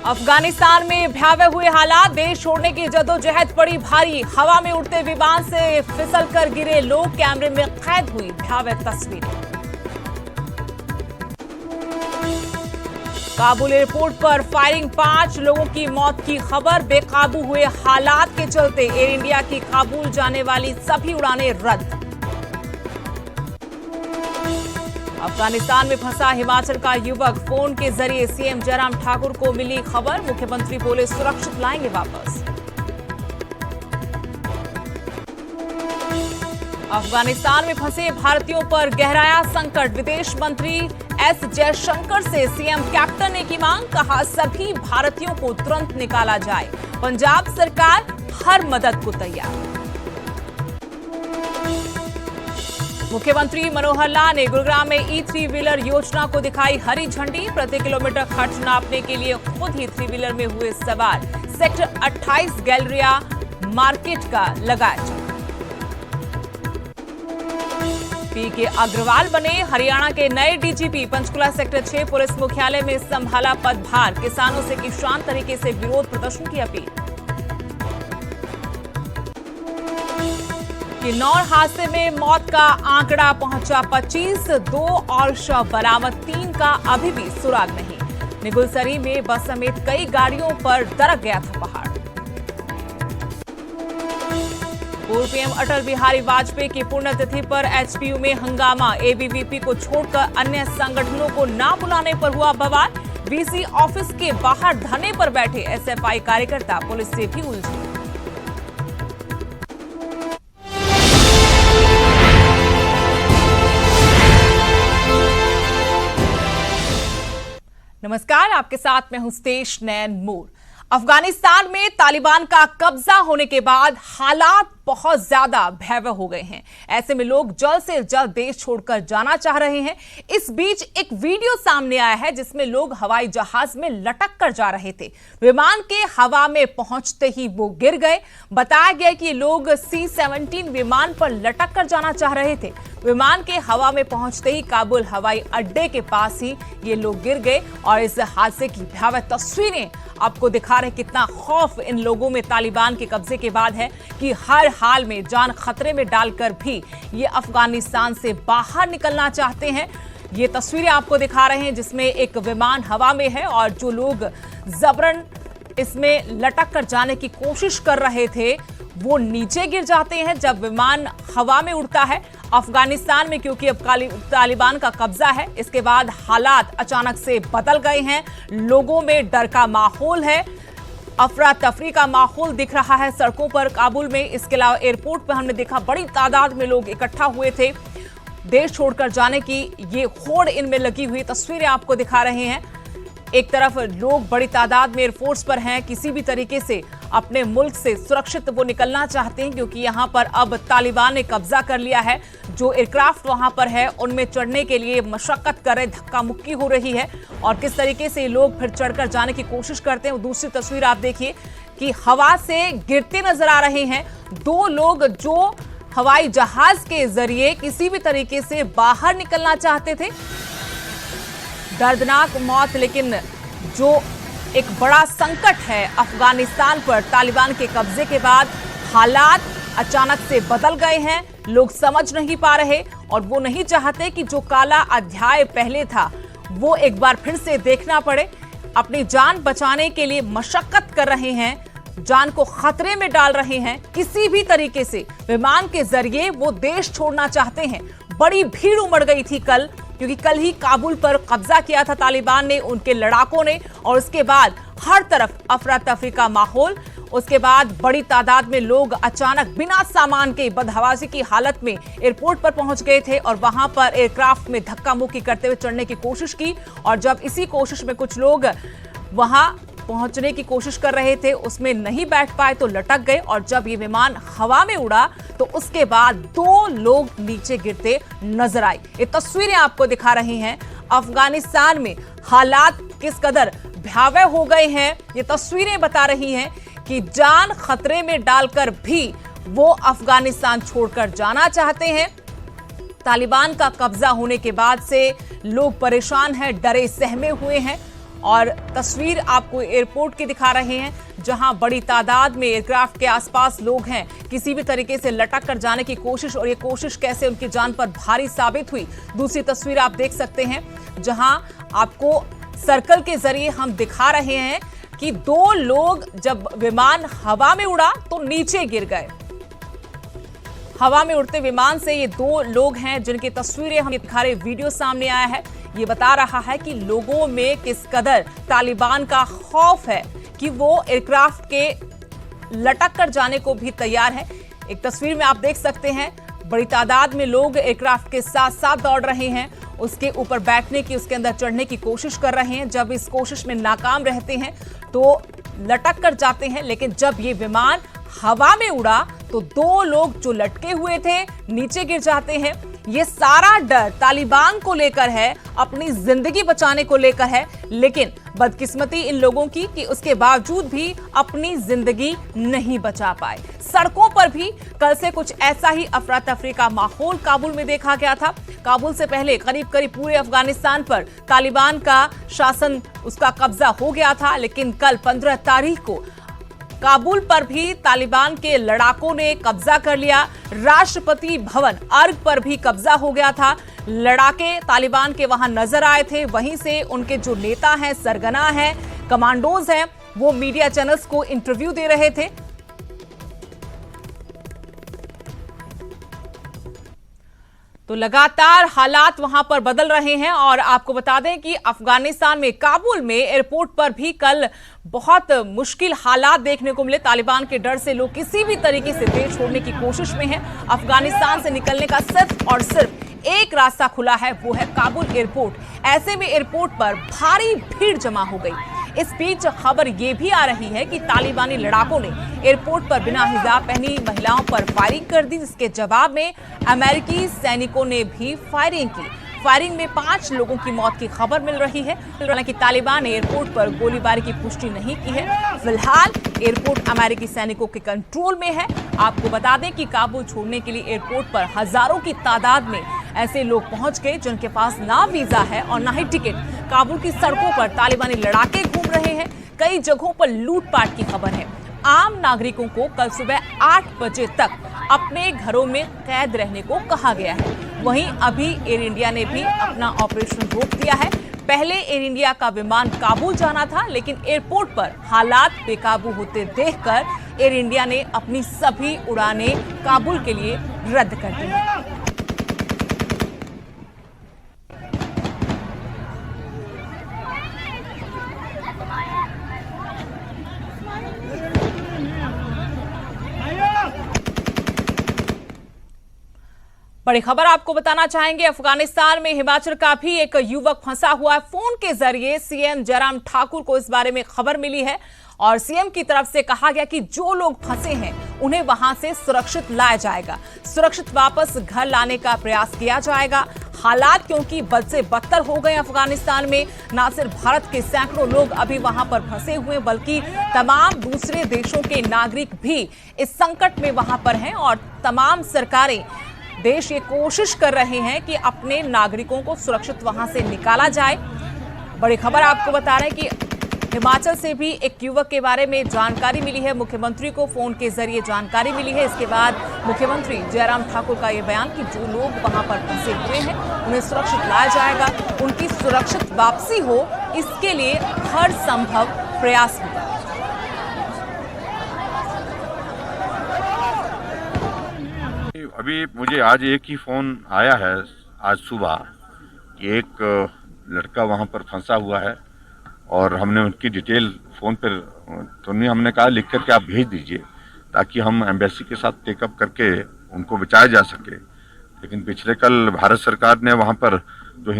अफगानिस्तान में भयावह हुए हालात, देश छोड़ने की जद्दोजहद पड़ी भारी। हवा में उड़ते विमान से फिसलकर गिरे लोग, कैमरे में कैद हुई भयावह तस्वीरें। काबुल एयरपोर्ट पर फायरिंग, 5 लोगों की मौत की खबर। बेकाबू हुए हालात के चलते एयर इंडिया की काबुल जाने वाली सभी उड़ानें रद्द। अफगानिस्तान में फंसा हिमाचल का युवक, फोन के जरिए सीएम जयराम ठाकुर को मिली खबर। मुख्यमंत्री बोले सुरक्षित लाएंगे वापस। अफगानिस्तान में फंसे भारतीयों पर गहराया संकट, विदेश मंत्री एस जयशंकर से सीएम कैप्टन ने की मांग। कहा सभी भारतीयों को तुरंत निकाला जाए, पंजाब सरकार हर मदद को तैयार। मुख्यमंत्री मनोहर लाल ने गुरुग्राम में ई3 व्हीलर योजना को दिखाई हरी झंडी। प्रति किलोमीटर खर्च नापने के लिए खुद ही 3 व्हीलर में हुए सवार। सेक्टर 28 गैलरिया मार्केट का लगाया चक्कर। पीके अग्रवाल बने हरियाणा के नए डीजीपी, पंचकुला सेक्टर 6 पुलिस मुख्यालय में संभाला पदभार। किसानों से की शांत तरीके से विरोध प्रदर्शन की अपील। किन्नौर हादसे में मौत का आंकड़ा पहुंचा 25, 2 और शव बरामद, 3 का अभी भी सुराग नहीं। निगुलसरी में बस समेत कई गाड़ियों पर दरक गया था पहाड़। पूर्व पीएम अटल बिहारी वाजपेयी की पुण्यतिथि पर एचपीयू में हंगामा। एबीवीपी को छोड़कर अन्य संगठनों को न बुलाने पर हुआ बवाल। वीसी ऑफिस के बाहर धरने पर बैठे एसएफआई कार्यकर्ता पुलिस से भी उलझे। नमस्कार, आपके साथ मैं हूं स्तेश नैन मूर। अफगानिस्तान में तालिबान का कब्जा होने के बाद हालात बहुत ज्यादा भयावह हो गए हैं। ऐसे में लोग जल्द से जल्द देश छोड़कर जाना चाह रहे हैं। इस बीच एक वीडियो सामने आया है जिसमें लोग हवाई जहाज में लटक कर जा रहे थे। विमान के हवा में पहुंचते ही वो गिर गए। बताया गया कि ये लोग C-17 विमान पर लटक कर जाना चाह रहे थे। विमान के हवा में पहुंचते ही काबुल हवाई अड्डे के पास ही ये लोग गिर गए और इस हादसे की भयावह तस्वीरें आपको दिखा रहे कितना खौफ इन लोगों में तालिबान के कब्जे के बाद है कि हर हाल में जान खतरे में डालकर भी ये अफगानिस्तान से बाहर निकलना चाहते हैं। ये तस्वीरें आपको दिखा रहे हैं जिसमें एक विमान हवा में है और जो लोग जबरन इसमें लटक कर जाने की कोशिश कर रहे थे वो नीचे गिर जाते हैं जब विमान हवा में उड़ता है। अफगानिस्तान में क्योंकि अब तालिबान का कब्जा है, इसके बाद हालात अचानक से बदल गए हैं। लोगों में डर का माहौल है, अफरा तफरी का माहौल दिख रहा है सड़कों पर काबुल में। इसके अलावा एयरपोर्ट पर हमने देखा बड़ी तादाद में लोग इकट्ठा हुए थे। देश छोड़कर जाने की ये होड़ इनमें लगी हुई तस्वीरें आपको दिखा रहे हैं। एक तरफ लोग बड़ी तादाद में एयरफोर्स पर हैं, किसी भी तरीके से अपने मुल्क से सुरक्षित वो निकलना चाहते हैं क्योंकि यहां पर अब तालिबान ने कब्जा कर लिया है। जो एयरक्राफ्ट वहां पर है उनमें चढ़ने के लिए मशक्कत कर रहे, धक्का मुक्की हो रही है और किस तरीके से लोग फिर चढ़कर जाने की कोशिश करते हैं। दूसरी तस्वीर आप देखिए कि हवा से गिरते नजर आ रहे हैं 2 लोग जो हवाई जहाज के जरिए किसी भी तरीके से बाहर निकलना चाहते थे। दर्दनाक मौत, लेकिन जो एक बड़ा संकट है अफगानिस्तान पर तालिबान के कब्जे के बाद, हालात अचानक से बदल गए हैं। लोग समझ नहीं पा रहे और वो नहीं चाहते कि जो काला अध्याय पहले था वो एक बार फिर से देखना पड़े। अपनी जान बचाने के लिए मशक्कत कर रहे हैं, जान को खतरे में डाल रहे हैं। किसी भी तरीके से विमान के जरिए वो देश छोड़ना चाहते हैं। बड़ी भीड़ उमड़ गई थी कल, क्योंकि कल ही काबुल पर कब्जा किया था तालिबान ने, उनके लड़ाकों ने, और उसके बाद हर तरफ अफरा तफरी का माहौल। उसके बाद बड़ी तादाद में लोग अचानक बिना सामान के बदहवासी की हालत में एयरपोर्ट पर पहुंच गए थे और वहां पर एयरक्राफ्ट में धक्का मुक्की करते हुए चढ़ने की कोशिश की। और जब इसी कोशिश में कुछ लोग वहां पहुंचने की कोशिश कर रहे थे, उसमें नहीं बैठ पाए तो लटक गए और जब ये विमान हवा में उड़ा तो उसके बाद 2 लोग नीचे गिरते नजर आए। ये तस्वीरें आपको दिखा रही हैं अफगानिस्तान में हालात किस कदर भयावह हो गए हैं। ये तस्वीरें बता रही हैं कि जान खतरे में डालकर भी वो अफगानिस्तान छोड़कर जाना चाहते हैं। तालिबान का कब्जा होने के बाद से लोग परेशान हैं, डरे सहमे हुए हैं और तस्वीर आपको एयरपोर्ट की दिखा रहे हैं, जहां बड़ी तादाद में एयरक्राफ्ट के आसपास लोग हैं। किसी भी तरीके से लटक कर जाने की कोशिश, और ये कोशिश कैसे उनकी जान पर भारी साबित हुई। दूसरी तस्वीर आप देख सकते हैं, जहां आपको सर्कल के जरिए हम दिखा रहे हैं कि 2 लोग जब विमान हवा में उड़ा तो नीचे गिर गए। हवा में उड़ते विमान से ये 2 लोग हैं जिनकी तस्वीरें हम दिखा रहे, वीडियो सामने आया है। ये बता रहा है कि लोगों में किस कदर तालिबान का खौफ है कि वो एयरक्राफ्ट के लटक कर जाने को भी तैयार है। एक तस्वीर में आप देख सकते हैं, बड़ी तादाद में लोग एयरक्राफ्ट के साथ साथ दौड़ रहे हैं, उसके ऊपर बैठने की, उसके अंदर चढ़ने की कोशिश कर रहे हैं। जब इस कोशिश में नाकाम रहते हैं तो लटक कर जाते हैं, लेकिन जब ये विमान हवा में उड़ा तो 2 लोग जो लटके हुए थे नीचे गिर जाते हैं। ये सारा डर तालिबान को लेकर है, अपनी जिंदगी बचाने को लेकर है, लेकिन बदकिस्मती इन लोगों की कि उसके बावजूद भी अपनी जिंदगी नहीं बचा पाए। सड़कों पर भी कल से कुछ ऐसा ही अफरा तफरी का माहौल काबुल में देखा गया था। काबुल से पहले करीब करीब पूरे अफगानिस्तान पर तालिबान का शासन, उसका कब्जा हो गया था, लेकिन कल 15 तारीख को काबुल पर भी तालिबान के लड़ाकों ने कब्जा कर लिया। राष्ट्रपति भवन अर्ग पर भी कब्जा हो गया था। लड़ाके तालिबान के वहां नजर आए थे। वहीं से उनके जो नेता हैं, सरगना हैं, कमांडोज हैं, वो मीडिया चैनल्स को इंटरव्यू दे रहे थे। तो लगातार हालात वहां पर बदल रहे हैं। और आपको बता दें कि अफगानिस्तान में काबुल में एयरपोर्ट पर भी कल बहुत मुश्किल हालात देखने को मिले। तालिबान के डर से लोग किसी भी तरीके से देश छोड़ने की कोशिश में हैं। अफगानिस्तान से निकलने का सिर्फ और सिर्फ एक रास्ता खुला है, वो है काबुल एयरपोर्ट। ऐसे में एयरपोर्ट पर भारी भीड़ जमा हो गई। इस बीच खबर यह भी आ रही है कि तालिबानी लड़ाकों ने एयरपोर्ट पर बिना हिजाब पहनी महिलाओं पर फायरिंग कर दी, जिसके जवाब में अमेरिकी सैनिकों ने भी फायरिंग की। फायरिंग में 5 लोगों की मौत की खबर मिल रही है। हालांकि तालिबान ने एयरपोर्ट पर गोलीबारी की पुष्टि नहीं की है। फिलहाल एयरपोर्ट अमेरिकी सैनिकों के कंट्रोल में है। आपको बता दें कि काबुल छोड़ने के लिए एयरपोर्ट पर हजारों की तादाद में ऐसे लोग पहुंच गए जिनके पास ना वीजा है और ना ही टिकट। काबुल की सड़कों पर तालिबानी लड़ाके घूम रहे हैं। कई जगहों पर लूटपाट की खबर है। आम नागरिकों को कल सुबह 8 बजे तक अपने घरों में कैद रहने को कहा गया है। वहीं अभी एयर इंडिया ने भी अपना ऑपरेशन रोक दिया है। पहले एयर इंडिया का विमान काबुल जाना था, लेकिन एयरपोर्ट पर हालात बेकाबू होते देखकर एयर इंडिया ने अपनी सभी उड़ानें काबुल के लिए रद्द कर दी हैं। बड़ी खबर आपको बताना चाहेंगे, अफगानिस्तान में हिमाचल का भी एक युवक फंसा हुआ है। फोन के जरिए सीएम जयराम ठाकुर को इस बारे में खबर मिली है और सीएम की तरफ से कहा गया कि जो लोग फंसे हैं उन्हें वहां से सुरक्षित लाया जाएगा, सुरक्षित वापस घर लाने का प्रयास किया जाएगा। हालात क्योंकि बद से बदतर हो गए अफगानिस्तान में। न सिर्फ भारत के सैकड़ों लोग अभी वहां पर फंसे हुए, बल्कि तमाम दूसरे देशों के नागरिक भी इस संकट में वहां पर हैं और तमाम सरकारें, देश ये कोशिश कर रहे हैं कि अपने नागरिकों को सुरक्षित वहां से निकाला जाए। बड़ी खबर आपको बता रहे हैं कि हिमाचल से भी एक युवक के बारे में जानकारी मिली है। मुख्यमंत्री को फोन के जरिए जानकारी मिली है। इसके बाद मुख्यमंत्री जयराम ठाकुर का यह बयान कि जो लोग वहां पर फंसे हुए हैं उन्हें सुरक्षित लाया जाएगा, उनकी सुरक्षित वापसी हो, इसके लिए हर संभव प्रयास होगा। अभी मुझे आज एक ही फ़ोन आया है आज सुबह कि एक लड़का वहाँ पर फंसा हुआ है और हमने उनकी डिटेल फ़ोन पर तो नहीं, हमने कहा लिख करके आप भेज दीजिए ताकि हम एम्बेसी के साथ टेकअप करके उनको बचाया जा सके। लेकिन पिछले कल भारत सरकार ने वहाँ पर जो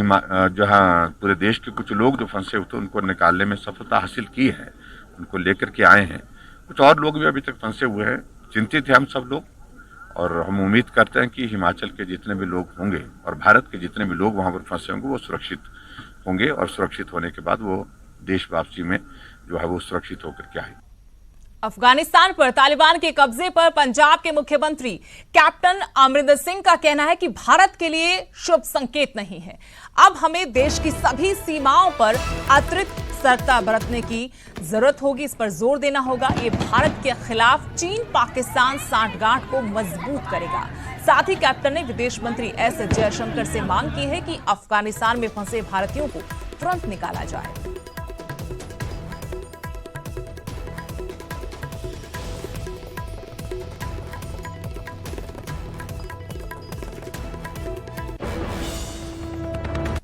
पूरे देश के कुछ लोग जो फंसे हुए थे उनको निकालने में सफलता हासिल की है, उनको लेकर के आए हैं। कुछ और लोग भी अभी तक फंसे हुए हैं। चिंतित हैं हम सब लोग और हम उम्मीद करते हैं कि हिमाचल के जितने भी लोग होंगे और भारत के जितने भी लोग वहाँ पर फंसे होंगे वो सुरक्षित होंगे और सुरक्षित होने के बाद वो देश वापसी में जो है वो सुरक्षित होकर के आएंगे। अफगानिस्तान पर तालिबान के कब्जे पर पंजाब के मुख्यमंत्री कैप्टन अमरिंदर सिंह का कहना है कि भारत के लिए शुभ संकेत नहीं है। अब हमें देश की सभी सीमाओं पर अतिरिक्त सतर्कता बरतने की जरूरत होगी, इस पर जोर देना होगा। ये भारत के खिलाफ चीन पाकिस्तान सांठगांठ को मजबूत करेगा। साथ ही कैप्टन ने विदेश मंत्री एस जयशंकर से मांग की है कि अफगानिस्तान में फंसे भारतीयों को तुरंत निकाला जाए।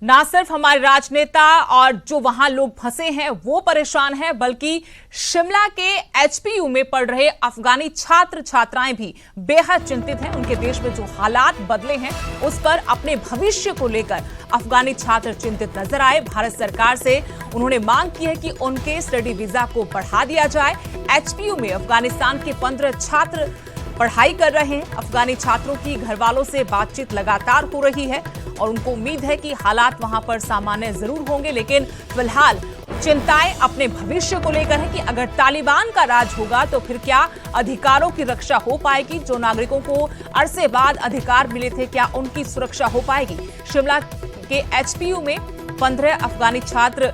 ना सिर्फ हमारे राजनेता और जो वहां लोग फंसे हैं वो परेशान हैं, बल्कि शिमला के एचपीयू में पढ़ रहे अफगानी छात्र छात्राएं भी बेहद चिंतित हैं। उनके देश में जो हालात बदले हैं उस पर अपने भविष्य को लेकर अफगानी छात्र चिंतित नजर आए। भारत सरकार से उन्होंने मांग की है कि उनके स्टडी वीजा को बढ़ा दिया जाए। एचपीयू में अफगानिस्तान के 15 छात्र पढ़ाई कर रहे हैं। अफगानी छात्रों की घर वालों से बातचीत लगातार हो रही है और उनको उम्मीद है कि हालात वहां पर सामान्य जरूर होंगे, लेकिन फिलहाल चिंताएं अपने भविष्य को लेकर है कि अगर तालिबान का राज होगा तो फिर क्या अधिकारों की रक्षा हो पाएगी। जो नागरिकों को अरसे बाद अधिकार मिले थे, क्या उनकी सुरक्षा हो पाएगी। शिमला के एचपीयू में 15 अफगानी छात्र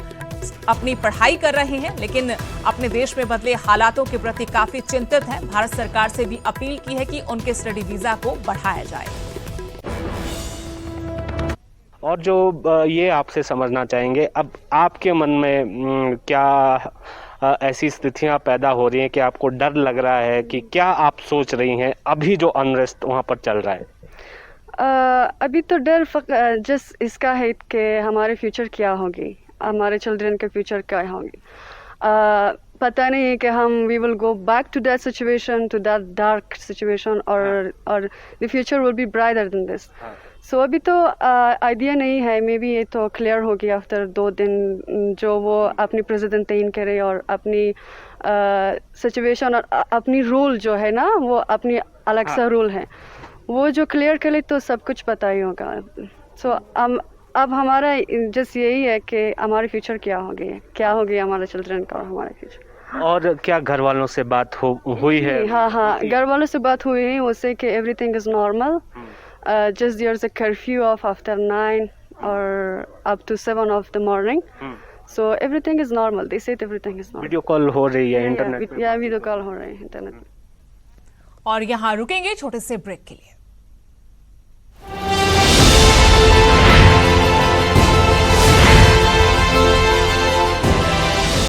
अपनी पढ़ाई कर रहे हैं, लेकिन अपने देश में बदले हालातों के प्रति काफी चिंतित हैं। भारत सरकार से भी अपील की है कि उनके स्टडी वीजा को बढ़ाया जाए। और जो ये आपसे समझना चाहेंगे, अब आपके मन में क्या ऐसी स्थितियां पैदा हो रही हैं कि आपको डर लग रहा है, कि क्या आप सोच रही हैं अभी जो अनरेस्ट वहाँ पर चल रहा है? अभी तो डर जस्ट इसका है कि हमारे फ्यूचर क्या होगी, हमारे चिल्ड्रन के फ्यूचर क्या होगी। पता नहीं है कि हम we will go back to that situation, to that dark situation, और the future will be brighter than this. So अभी तो आइडिया नहीं है। मे बी ये तो क्लियर होगी आफ्टर 2 दिन, जो वो अपनी प्रेसिडेंट तयन करे और अपनी सिचुएशन और अपनी रूल जो है ना, वो अपनी अलग सा रूल है, वो जो क्लियर करे तो सब कुछ पता ही होगा। सो अब हमारा जस्ट यही है कि हमारे फ्यूचर क्या होगी हमारे चिल्ड्रन का और हमारे फ्यूचर। और क्या घर वालों से बात हुई है? हाँ, घर वालों से बात हुई है, उससे कि everything is normal. Just there's a curfew of after 9 or up to 7 of the morning. So everything is normal. They said everything is normal. Video call हो रही है इंटरनेट पे? वीडियो कॉल हो रही है इंटरनेट। और यहाँ रुकेंगे छोटे से ब्रेक के लिए।